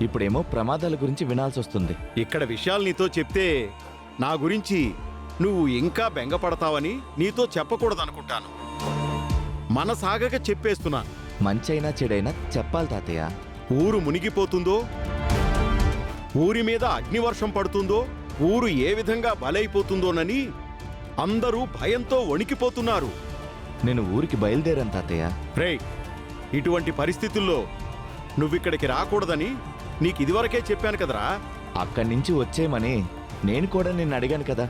ఇప్పుడేమో ప్రమాదాల గురించి వినాల్సొస్తుంది. ఇక్కడ విషయాలు నీతో చెప్తే నా గురించి నువ్వు ఇంకా బెంగపడతావని నీతో చెప్పకూడదనుకుంటాను. మనసాగక చెప్పేస్తున్నా. మంచైనా చెడైనా చెప్పాలి తాతయ్య. ఊరు మునిగిపోతుందో, ఊరి మీద అగ్నివర్షం పడుతుందో, ఊరు ఏ విధంగా బలైపోతుందోనని అందరూ భయంతో వణికిపోతున్నారు. నేను ఊరికి బయలుదేరాను తాతయ్య. రే, ఇటువంటి పరిస్థితుల్లో నువ్విక్కడికి రాకూడదని నీకిదివరకే చెప్పాను కదరా. అక్కడి నుంచి వచ్చేయమని నేను కూడా నిన్ను అడిగాను కదా.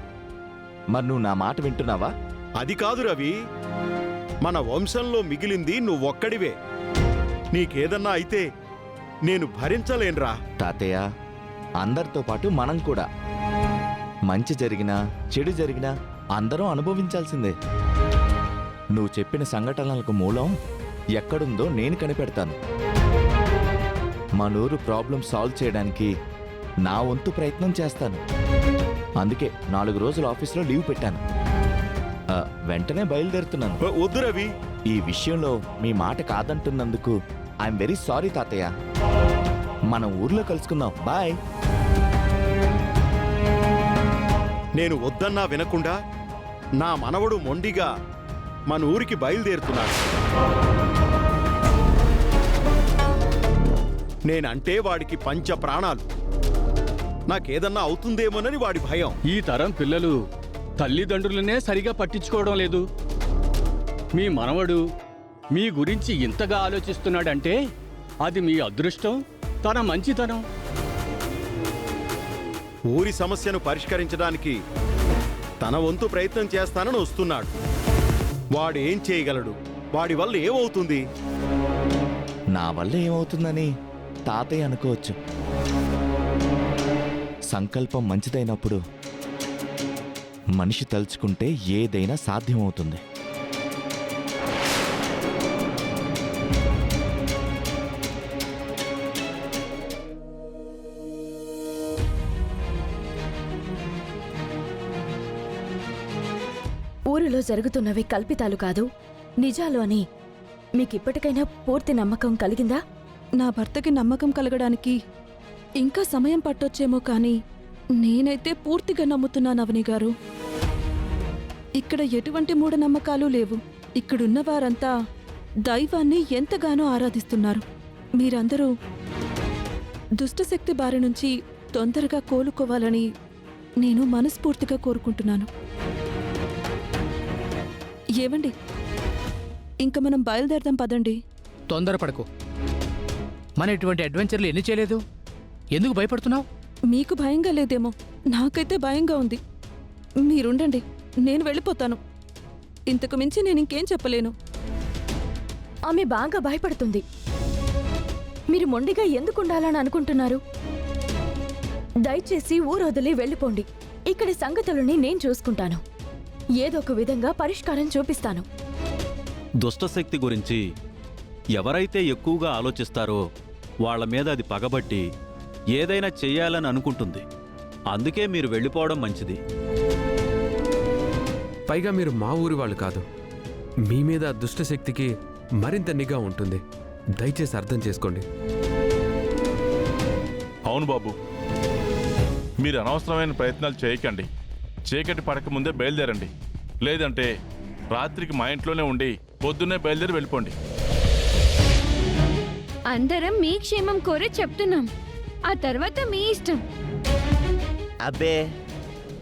మరి నువ్వు నా మాట వింటున్నావా? అది కాదు రవి, మన వంశంలో మిగిలింది నువ్వొక్కడివే. నీకేదన్నా అయితే నేను భరించలేనురా. తాతయ్య, అందరితో పాటు మనం కూడా. మంచి జరిగినా చెడు జరిగినా అందరం అనుభవించాల్సిందే. నువ్వు చెప్పిన సంఘటనలకు మూలం ఎక్కడుందో నేను కనిపెడతాను. మనూరు ప్రాబ్లం సాల్వ్ చేయడానికి నా వంతు ప్రయత్నం చేస్తాను. అందుకే 4 రోజులు ఆఫీస్లో లీవ్ పెట్టాను. వెంటనే బయలుదేరుతున్నాను. వద్దు రవి, ఈ విషయంలో మీ మాట కాదంటున్నందుకు ఐఎమ్ వెరీ సారీ తాతయ్య. మనం ఊర్లో కలుసుకుందాం. బాయ్. నేను వద్దన్నా వినకుండా నా మనవడు మొండిగా మన ఊరికి బయలుదేరుతున్నాడు. నేనంటే వాడికి పంచ ప్రాణాలు. నాకేదన్నా అవుతుందేమోనని వాడి భయం. ఈ తరం పిల్లలు తల్లిదండ్రులనే సరిగా పట్టించుకోవడం లేదు. మీ మనవడు మీ గురించి ఇంతగా ఆలోచిస్తున్నాడంటే అది మీ అదృష్టం, తన మంచితనం. ఊరి సమస్యను పరిష్కరించడానికి తన వంతు ప్రయత్నం చేస్తానని వస్తున్నాడు. వాడు ఏం చేయగలడు? వాడి వల్ల ఏమవుతుంది? నా వల్ల ఏమవుతుందని తాతయ్య అనుకోవచ్చు. సంకల్పం మంచిదైనప్పుడు మనిషి తలుచుకుంటే ఏదైనా సాధ్యమవుతుంది. ఊరిలో జరుగుతున్నవి కల్పితాలు కాదు, నిజాలు అని మీకిప్పటికైనా పూర్తి నమ్మకం కలిగిందా? నా భర్తకి నమ్మకం కలగడానికి ఇంకా సమయం పట్టొచ్చేమో కానీ నేనైతే పూర్తిగా నమ్ముతున్నాను అవని గారు. ఇక్కడ ఎటువంటి మూఢనమ్మకాలు లేవు. ఇక్కడున్న వారంతా దైవాన్ని ఎంతగానో ఆరాధిస్తున్నారు. మీరందరూ దుష్టశక్తి బారి నుంచి తొందరగా కోలుకోవాలని నేను మనస్ఫూర్తిగా కోరుకుంటున్నాను. ఏవండి, ఇంక మనం బయలుదేరదాం పదండి. తొందరపడకు. మన ఇటువంటి అడ్వెంచర్లు ఎన్ని చేయలేదు. ఎందుకు భయపడుతున్నావు? మీకు భయంగా లేదేమో, నాకైతే భయంగా ఉంది. మీరుండండి, నేను వెళ్ళిపోతాను. ఇంతకు మించి నేను ఇంకేం చెప్పలేను. ఆమె బాగా భయపడుతుంది. మీరు మొండిగా ఎందుకుండాలని అనుకుంటున్నారు? దయచేసి ఊరొదిలి వెళ్ళిపోండి. ఇక్కడి సంగతులని నేను చూసుకుంటాను. ఏదో ఒక విధంగా పరిష్కారం చూపిస్తాను. దుష్టశక్తి గురించి ఎవరైతే ఎక్కువగా ఆలోచిస్తారో వాళ్ల మీద అది పగబట్టి ఏదైనా చెయ్యాలని అనుకుంటుంది. అందుకే మీరు వెళ్ళిపోవడం మంచిది. పైగా మీరు మా ఊరి వాళ్ళు కాదు. మీ మీద దుష్టశక్తికి మరింత నిఘా ఉంటుంది. దయచేసి అర్థం చేసుకోండి. అవును బాబు, మీరు అనవసరమైన ప్రయత్నాలు చేయకండి. చీకటి పడకముందే బయలుదేరండి. లేదంటే రాత్రికి మా ఇంట్లోనే ఉండి పొద్దున్నే బయలుదేరి వెళ్ళిపోండి. అందరం మీ క్షేమం కోరే చెప్తున్నాం. ఆ తర్వాత మీ ఇష్టం. అబ్బే,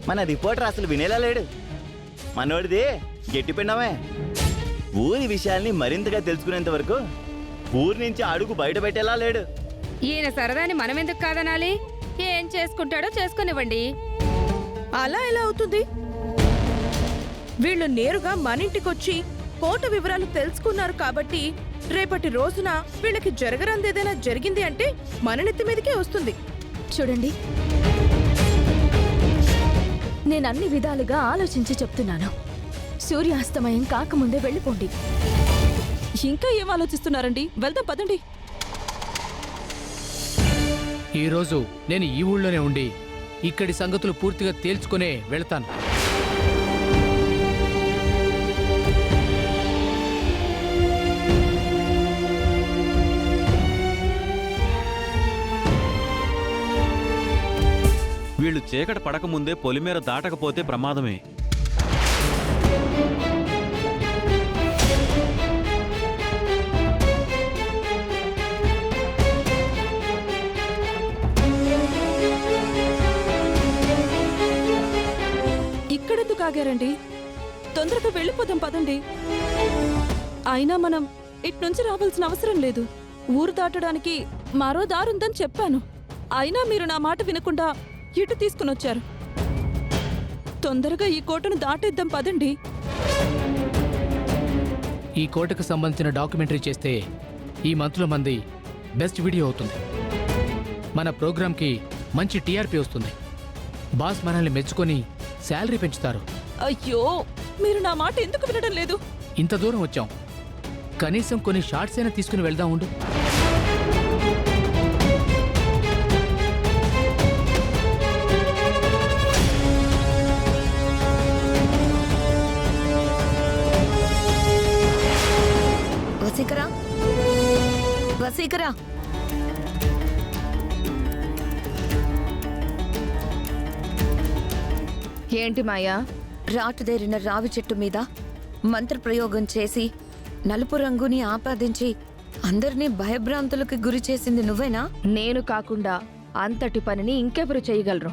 మన రిపోర్టర్ అసలు వినేలా లేడు. మనోడిది గట్టి పిండమే. ఊరి విషయాల్ని మరింతగా తెలుసుకునేంత వరకు ఊరి నుంచి అడుగు బయట పెట్టేలా లేడు. ఈయన సరదాని మనమెందుకు కాదనాలి? ఏం చేసుకుంటాడో చేసుకునివ్వండి. అలా ఎలా అవుతుంది? వీళ్ళు నేరుగా మనింటికొచ్చి కోట వివరాలు తెలుసుకున్నారు కాబట్టి రేపటి రోజున వీళ్ళకి జరగరందేదైనా జరిగింది అంటే మన నెత్తి మీదకే వస్తుంది. చూడండి, నేనన్ని విధాలుగా ఆలోచించి చెప్తున్నాను. సూర్యాస్తమయం కాకముందే వెళ్ళిపోండి. ఇంకా ఏం ఆలోచిస్తున్నారండి? వెళ్దాం పదండి. ఈరోజు నేను ఈ ఊళ్ళోనే ఉండి ఇక్కడి సంగతులు పూర్తిగా తేల్చుకునే వెళ్తాను. వీళ్ళు చీకటి పడకముందే పొలిమేర దాటకపోతే ప్రమాదమే. ఇక్కడెందుకు ఆగారండి? తొందరగా వెళ్ళిపోదాం పదండి. అయినా మనం ఇట్నుంచి రావాల్సిన అవసరం లేదు. ఊరు దాటడానికి మరో దారుందని చెప్పాను. అయినా మీరు నా మాట వినకుండా ఇటు తీసుకునొచ్చారు. తొందరగా ఈ కోటను దాటేద్దాం పదండి. ఈ కోటకు సంబంధించిన డాక్యుమెంటరీ చేస్తే ఈ మంత్లో మంది బెస్ట్ వీడియో అవుతుంది. మన ప్రోగ్రాంకి మంచి టీఆర్పీ వస్తుంది. బాస్ మనల్ని మెచ్చుకొని శాలరీ పెంచుతారు. అయ్యో, మీరు నా మాట ఎందుకు వినడం లేదు? ఇంత దూరం వచ్చాం, కనీసం కొన్ని షార్ట్స్ అయినా తీసుకుని వెళ్దాం ఉండు. వసీకరా, వసీకరా. ఏంటి మాయా, రాటుదేరిన రావి చెట్టు మీద మంత్రప్రయోగం చేసి నలుపు రంగుని ఆపాదించి అందరినీ భయభ్రాంతులకు గురి చేసింది నువ్వేనా? నేను కాకుండా అంతటి పనిని ఇంకెవరు చేయగలరు?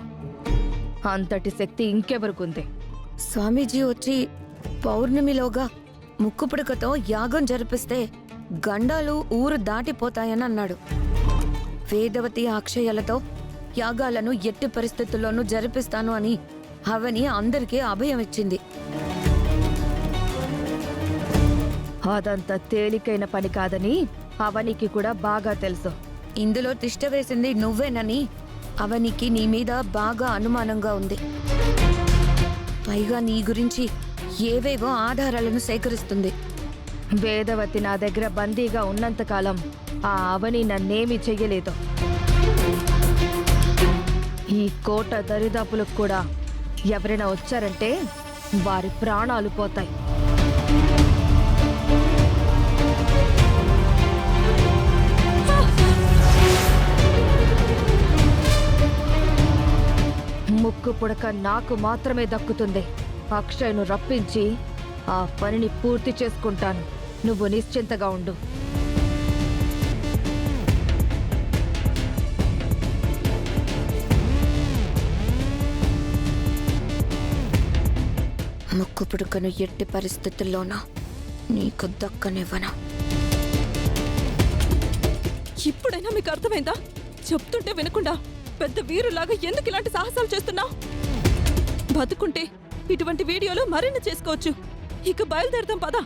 అంతటి శక్తి ఇంకెవరికుంది? స్వామీజీ వచ్చి పౌర్ణమిలోగా ముక్కుపుడకతో యాగం జరిపిస్తే గండాలు ఊరు దాటిపోతాయని అన్నాడు. వేదవతి అక్షయలతో యాగాలను ఎట్టి పరిస్థితుల్లోనూ జరిపిస్తాను అని అవని అందరికీ అభయం ఇచ్చింది. అదంత తేలికైన పని కాదని అవనికి కూడా బాగా తెలుసు. ఇందులో తిష్ట వేసింది నువ్వేనని అవనికి నీ మీద బాగా అనుమానంగా ఉంది. పైగా నీ గురించి ఏవేవో ఆధారాలను సేకరిస్తుంది. వేదవతి నా దగ్గర బందీగా ఉన్నంతకాలం ఆ అవని నన్నేమీ చెయ్యలేదు. ఈ కోట దరిదాపులకు కూడా ఎవరైనా వచ్చారంటే వారి ప్రాణాలు పోతాయి. ముక్కు పుడక నాకు మాత్రమే దక్కుతుంది. అక్షయ్ను రప్పించి ఆ పనిని పూర్తి చేసుకుంటాను. నువ్వు నిశ్చింతగా ఉండు. ముక్కు పుడకను ఎట్టి పరిస్థితుల్లోనూ నీకు దక్కనివ్వను. ఇప్పుడైనా మీకు అర్థమైందా? చెప్తుంటే వినకుండా పెద్ద వీరులాగా ఎందుకు ఇలాంటి సాహసాలు చేస్తున్నావు? బతుకుంటే ఇటువంటి వీడియోలు మరిన్ని చేసుకోవచ్చు. ఇక బయలుదేరదాం పదా.